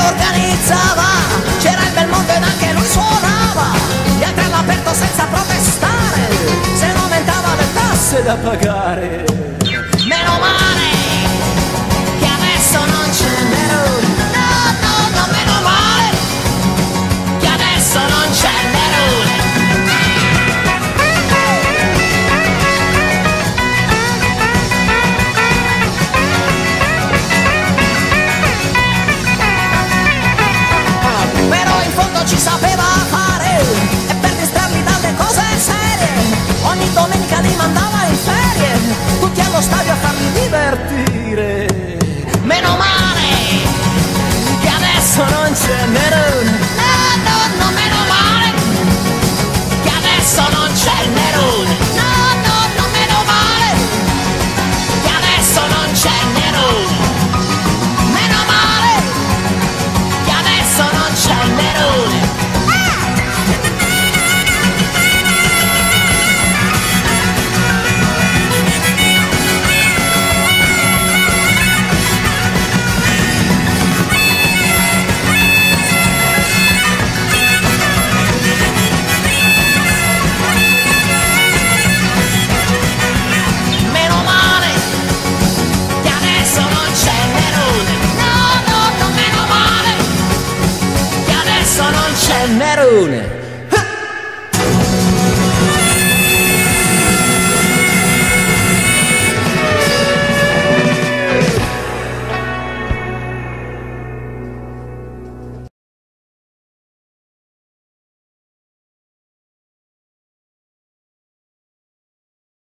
organizzava, c'era il bel mondo ed anche lui suonava, gli altri all'aperto senza protestare, se non aumentava le tasse da pagare. Meno male che adesso non c'è Nerone, no, meno male che adesso non c'è Nerone. Però in fondo ci sapeva fare, e per distrarli dalle cose serie ogni domenica li mandava in ferie, tutti allo stadio a farli divertire. Meno male che adesso non c'è Nerone, no, meno male che adesso non c'è Nerone, no, meno male che adesso non c'è Nerone, meno male che adesso non c'è Nerone. Meno male che adesso non c'è Nerone, no, meno male che adesso non c'è Nerone.